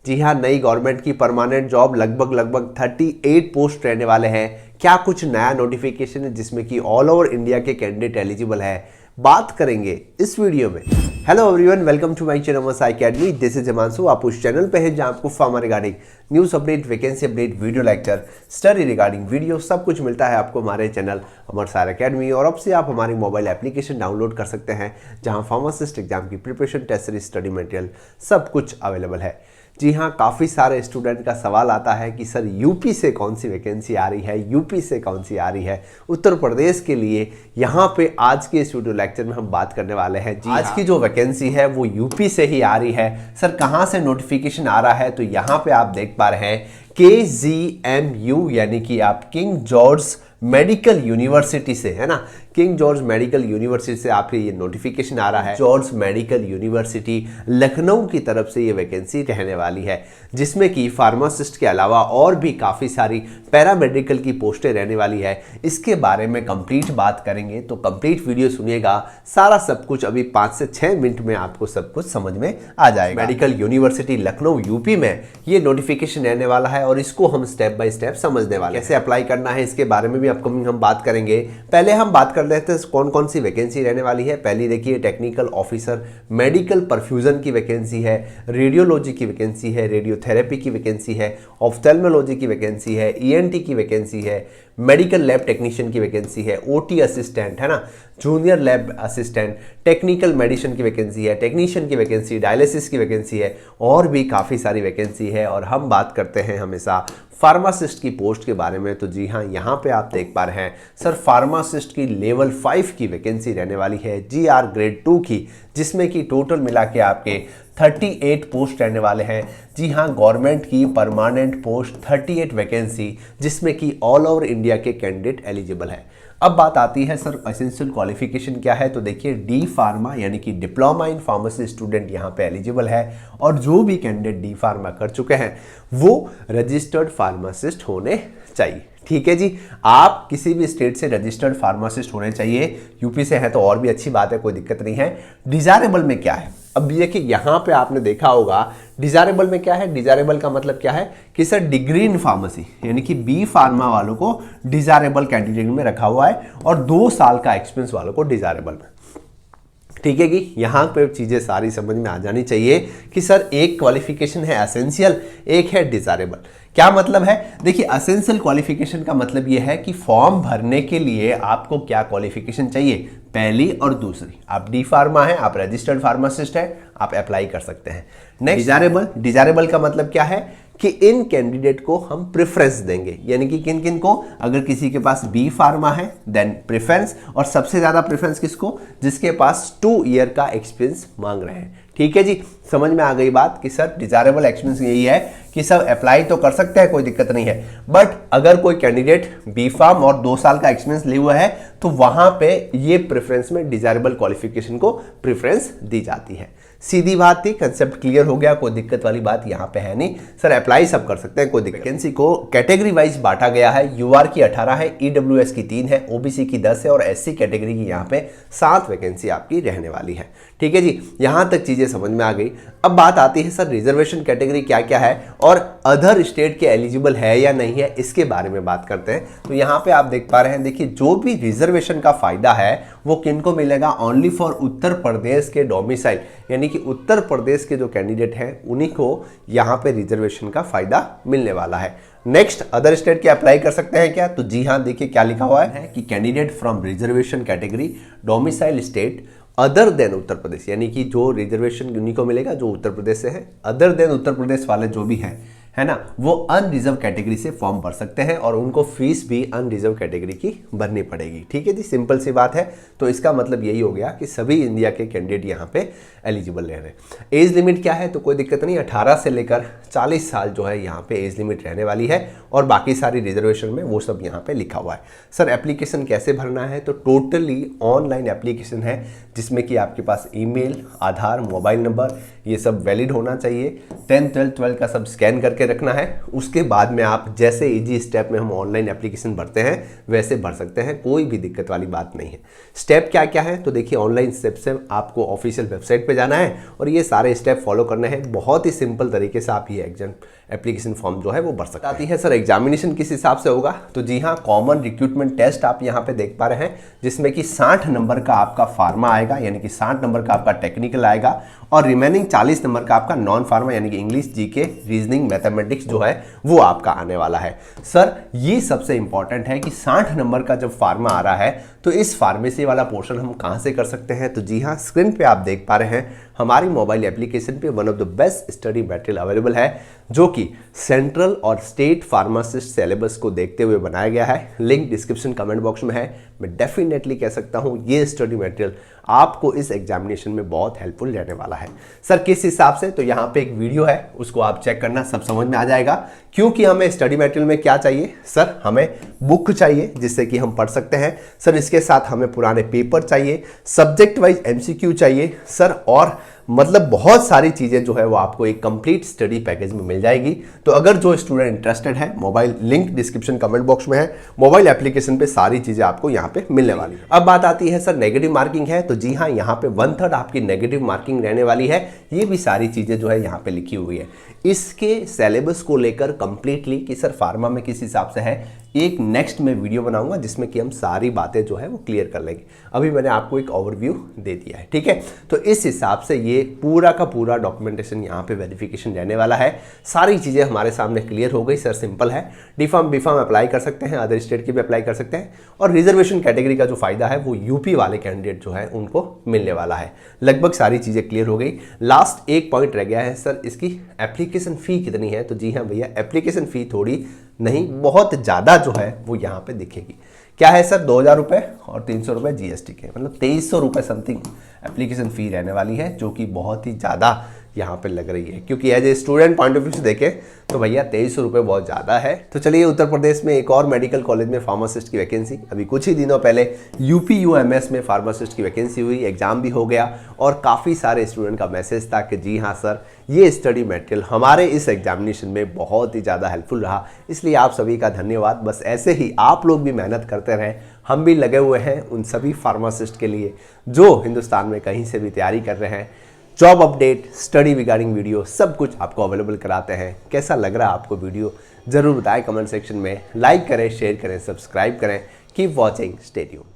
जी हाँ, नई गवर्नमेंट की परमानेंट जॉब लगभग 38 पोस्ट रहने वाले हैं। क्या कुछ नया नोटिफिकेशन है जिसमें कि ऑल ओवर इंडिया के कैंडिडेट एलिजिबल है, बात करेंगे इस वीडियो में। Hello everyone, welcome to my channel Masa Academy. This is Himanshu. आप उस चैनल पे हैं जहां आपको pharma regarding news update, vacancy update, video lecture, study regarding video सब कुछ मिलता है आपको हमारे चैनल मसा एकेडमी। और अब से आप हमारी मोबाइल एप्लीकेशन डाउनलोड कर सकते हैं जहाँ फार्मासिस्ट एग्जाम की preparation, test series, study material सब कुछ अवेलेबल है। जी हाँ, काफ़ी सारे स्टूडेंट का सवाल आता है कि सर यूपी से कौन सी वैकेंसी आ रही है, यूपी से कौन सी आ रही है। उत्तर प्रदेश के लिए यहाँ पे आज के इस वीडियो लेक्चर में हम बात करने वाले हैं। जी आज की जो वैकेंसी है वो यूपी से ही आ रही है। सर कहाँ से नोटिफिकेशन आ रहा है, तो यहाँ पे आप देख पा रहे हैं KGMU यानी कि आप किंग जॉर्ज मेडिकल यूनिवर्सिटी से, है ना। किंग जॉर्ज मेडिकल यूनिवर्सिटी से आपके ये नोटिफिकेशन आ रहा है। जॉर्ज मेडिकल यूनिवर्सिटी लखनऊ की तरफ से ये वैकेंसी रहने वाली है, जिसमें कि फार्मासिस्ट के अलावा और भी काफ़ी सारी पैरामेडिकल की पोस्टें रहने वाली है। इसके बारे में कंप्लीट बात करेंगे, तो कंप्लीट वीडियो सुनिएगा। सारा सब कुछ अभी 5 से 6 मिनट में आपको सब कुछ समझ में आ जाएगा। मेडिकल यूनिवर्सिटी लखनऊ यूपी में ये नोटिफिकेशन रहने वाला है और इसको हम स्टेप बाय स्टेप समझने वाले हैं। कैसे अप्लाई करना है इसके बारे में भी अपकमिंग हम बात करेंगे। पहले हम बात कर लेते हैं कौन कौन सी वैकेंसी रहने वाली है। पहली देखिए, टेक्निकल ऑफिसर मेडिकल परफ्यूजन की वैकेंसी है, रेडियोलॉजी की वैकेंसी है, रेडियोथेरेपी की वैकेंसी है, ऑफ्थेल्मोलॉजी की वैकेंसी है, ENT की वैकेंसी है, मेडिकल लैब टेक्नीशियन की वैकेंसी है, OT असिस्टेंट, है ना, junior lab assistant, technical medicine की वैकेंसी है, टेक्नीशियन की वैकेंसी, डायलिसिस की वैकेंसी है, और भी काफ़ी सारी वैकेंसी है। और हम बात करते हैं हमेशा फार्मासिस्ट की पोस्ट के बारे में। तो जी हाँ, यहाँ पे आप देख पा रहे हैं सर फार्मासिस्ट की लेवल 5 की वैकेंसी रहने वाली है, GR ग्रेड 2 की, जिसमें कि टोटल मिला के आपके 38 पोस्ट रहने वाले हैं। जी हाँ, गवर्नमेंट की परमानेंट पोस्ट 38 वैकेंसी, जिसमें कि ऑल ओवर इंडिया के कैंडिडेट एलिजिबल है। अब बात आती है सर एसेंशियल क्वालिफिकेशन क्या है, तो देखिए D फार्मा यानी कि डिप्लोमा इन फार्मेसी स्टूडेंट यहाँ पे एलिजिबल है। और जो भी कैंडिडेट D फार्मा कर चुके हैं वो रजिस्टर्ड फार्मासिस्ट होने चाहिए। ठीक है जी, आप किसी भी स्टेट से रजिस्टर्ड फार्मासिस्ट होने चाहिए। यूपी से है तो और भी अच्छी बात है, कोई दिक्कत नहीं है। डिजायरेबल में क्या है, अब देखिए यहाँ पे आपने देखा होगा डिजायरेबल में क्या है। डिजायरेबल का मतलब क्या है कि सर डिग्री इन फार्मेसी यानी कि B फार्मा वालों को डिजायरेबल कैटेगरी में रखा हुआ है और 2 साल का एक्सपीरियंस वालों को डिजायरेबल में। ठीक है कि यहाँ पे चीज़ें सारी समझ में आ जानी चाहिए कि सर एक क्वालिफिकेशन है एसेंशियल, एक है डिजायरेबल। क्या मतलब है, देखिए एसेंशियल क्वालिफिकेशन का मतलब ये है कि फॉर्म भरने के लिए आपको क्या क्वालिफिकेशन चाहिए, पहली और दूसरी। आप D फार्मा है, आप रजिस्टर्ड फार्मासिस्ट है, आप अप्लाई कर सकते हैं। नेक्स्ट डिजायरेबल का मतलब क्या है कि इन कैंडिडेट को हम प्रेफरेंस देंगे, यानी कि किन किन को, अगर किसी के पास B फार्मा है देन प्रेफरेंस, और सबसे ज्यादा प्रेफरेंस किसको, जिसके पास 2 ईयर का एक्सपीरियंस मांग रहे हैं। ठीक है जी, समझ में आ गई बात कि सर डिजायरेबल एक्सपीरियंस यही है कि सब अप्लाई तो कर सकते हैं, कोई दिक्कत नहीं है, बट अगर कोई कैंडिडेट B फार्म और 2 साल का एक्सपीरियंस लिए हुआ है तो वहां पे ये प्रेफरेंस में डिजायरेबल क्वालिफिकेशन को प्रेफरेंस दी जाती है। सीधी बात थी, कंसेप्ट क्लियर हो गया, कोई दिक्कत वाली बात यहाँ पे है नहीं। सर अप्लाई सब कर सकते हैं, कोई दिक्कत। वैकेंसी को कैटेगरी वाइज बांटा गया है। UR की 18 है, EWS की 3 है, OBC की 10 है और SC कैटेगरी की यहाँ पे 7 वैकेंसी आपकी रहने वाली है। ठीक है जी, यहाँ तक चीजें समझ में आ गई। अब बात आती है सर रिजर्वेशन कैटेगरी क्या क्या है और अदर स्टेट के एलिजिबल है या नहीं है, इसके बारे में बात करते हैं। तो यहाँ पे आप देख पा रहे हैं, देखिए जो भी रिजर्वेशन का फायदा है वो किनको मिलेगा, ओनली फॉर उत्तर प्रदेश के डोमिसाइल यानी कि उत्तर प्रदेश के जो कैंडिडेट हैं उन्हीं को यहाँ पे रिजर्वेशन का फायदा मिलने वाला है। नेक्स्ट, अदर स्टेट के अप्लाई कर सकते हैं क्या, तो जी हाँ, देखिए क्या लिखा हुआ है कि candidate from reservation category domicile state other than Uttar Pradesh, यानी कि जो रिजर्वेशन उन्हीं को मिलेगा जो उत्तर प्रदेश से है। अदर देन उत्तर प्रदेश वाले जो भी हैं, है ना, वो अनरिजर्व कैटेगरी से फॉर्म भर सकते हैं और उनको फीस भी अनरिजर्व कैटेगरी की भरनी पड़ेगी। ठीक है जी, सिंपल सी बात है। तो इसका मतलब यही हो गया कि सभी इंडिया के कैंडिडेट यहाँ पे एलिजिबल रह रहे हैं। एज लिमिट क्या है, तो कोई दिक्कत नहीं, 18 से लेकर 40 साल जो है यहाँ पे एज लिमिट रहने वाली है और बाकी सारी रिजर्वेशन में वो सब यहाँ पे लिखा हुआ है। सर एप्लीकेशन कैसे भरना है, तो टोटली ऑनलाइन एप्लीकेशन है, जिसमें कि आपके पास ईमेल, आधार, मोबाइल नंबर ये सब वैलिड होना चाहिए। 10th 12th 12 का सब स्कैन करके करके रखना है। उसके बाद में आप जैसे इजी स्टेप में हम ऑनलाइन एप्लीकेशन भरते हैं वैसे भर सकते हैं, कोई भी दिक्कत वाली बात नहीं है। स्टेप क्या क्या है तो देखिए, ऑनलाइन स्टेप से आपको ऑफिशियल वेबसाइट पे जाना है और ये सारे स्टेप फॉलो करने हैं। बहुत ही सिंपल तरीके से आप ये एग्जाम एप्लीकेशन फॉर्म जो है वो भर सकते हैं। आती है सर एग्जामिनेशन किस हिसाब से होगा, तो जी हाँ, कॉमन रिक्रूटमेंट टेस्ट आप यहाँ पे देख पा रहे हैं, जिसमें कि 60 नंबर का आपका फार्मा आएगा, यानी कि 60 नंबर का आपका टेक्निकल आएगा और रिमेनिंग 40 नंबर का आपका नॉन फार्मा यानी कि इंग्लिश, जीके, रीजनिंग, मैथमेटिक्स जो है वो आपका आने वाला है। सर ये सबसे इंपॉर्टेंट है कि 60 नंबर का जब फार्मा आ रहा है तो इस फार्मेसी वाला पोर्शन हम कहां से कर सकते हैं, तो जी हाँ, स्क्रीन पे आप देख पा रहे हैं हमारी मोबाइल एप्लीकेशन पे one of the best study material available है, जो कि सेंट्रल और स्टेट फार्मासिस्ट सिलेबस को देखते हुए बनाया गया है। लिंक डिस्क्रिप्शन कमेंट बॉक्स में है। मैं डेफिनेटली कह सकता हूं ये स्टडी मटेरियल आपको इस एग्जामिनेशन में बहुत हेल्पफुल रहने वाला है। सर किस हिसाब से, तो यहाँ पे एक वीडियो है, उसको आप चेक करना, सब समझ में आ जाएगा। क्योंकि हमें स्टडी मटेरियल में क्या चाहिए सर, हमें बुक चाहिए जिससे कि हम पढ़ सकते हैं सर, इसके साथ हमें पुराने पेपर चाहिए, सब्जेक्ट वाइज एमसीक्यू चाहिए सर, और मतलब बहुत सारी चीज़ें जो है वो आपको एक कंप्लीट स्टडी पैकेज में मिल जाएगी। तो अगर जो स्टूडेंट इंटरेस्टेड है, mobile link description comment box में है, मोबाइल एप्लीकेशन पे सारी चीज़ें आपको यहाँ पे मिलने वाली है। अब बात आती है सर नेगेटिव मार्किंग है, तो जी हाँ, यहाँ पे 1/3 आपकी नेगेटिव मार्किंग रहने वाली है। ये भी सारी चीज़ें जो है यहाँ पे लिखी हुई है। इसके सिलेबस को लेकर कंप्लीटली कि सर फार्मा में किस हिसाब से है, एक नेक्स्ट में वीडियो बनाऊंगा जिसमें कि हम सारी बातें जो है वो क्लियर कर लेंगे। अभी मैंने आपको एक ओवरव्यू दे दिया है, ठीक है। तो इस हिसाब से ये पूरा का पूरा डॉक्यूमेंटेशन यहाँ पे वेरिफिकेशन रहने वाला है। सारी चीज़ें हमारे सामने क्लियर हो गई सर, सिंपल है। D pharm B pharm apply कर सकते हैं, अदर स्टेट की भी अप्लाई कर सकते हैं, और रिजर्वेशन कैटेगरी का जो फायदा है वो यूपी वाले कैंडिडेट जो है उनको मिलने वाला है। लगभग सारी चीज़ें क्लियर हो गई। लास्ट एक पॉइंट रह गया है सर, इसकी एप्लीकेशन फ़ी कितनी है, तो जी हाँ भैया, एप्लीकेशन फ़ी थोड़ी नहीं, बहुत ज़्यादा जो है वो यहाँ पे दिखेगी। क्या है सर, 2000 रुपये और 300 रुपये जीएसटी के, मतलब 2300 रुपये समथिंग एप्लीकेशन फ़ी रहने वाली है, जो कि बहुत ही ज़्यादा यहाँ पे लग रही है। क्योंकि as a student point of view से देखें तो भैया 2300 रुपये बहुत ज़्यादा है। तो चलिए, उत्तर प्रदेश में एक और मेडिकल कॉलेज में फार्मासिस्ट की वैकेंसी, अभी कुछ ही दिनों पहले यूपी UMS में फार्मासिस्ट की वैकेंसी हुई, एग्जाम भी हो गया और काफ़ी सारे स्टूडेंट का मैसेज था कि जी हाँ सर, ये स्टडी मटेरियल हमारे इस एग्जामिनेशन में बहुत ही ज़्यादा हेल्पफुल रहा। इसलिए आप सभी का धन्यवाद। बस ऐसे ही आप लोग भी मेहनत करते रहें, हम भी लगे हुए हैं उन सभी फार्मासिस्ट के लिए जो हिंदुस्तान में कहीं से भी तैयारी कर रहे हैं। Job update, study regarding video सब कुछ आपको अवेलेबल कराते हैं। कैसा लग रहा है आपको वीडियो, ज़रूर बताएं कमेंट सेक्शन में। लाइक करें, शेयर करें, सब्सक्राइब करें। Keep watching, stay tuned.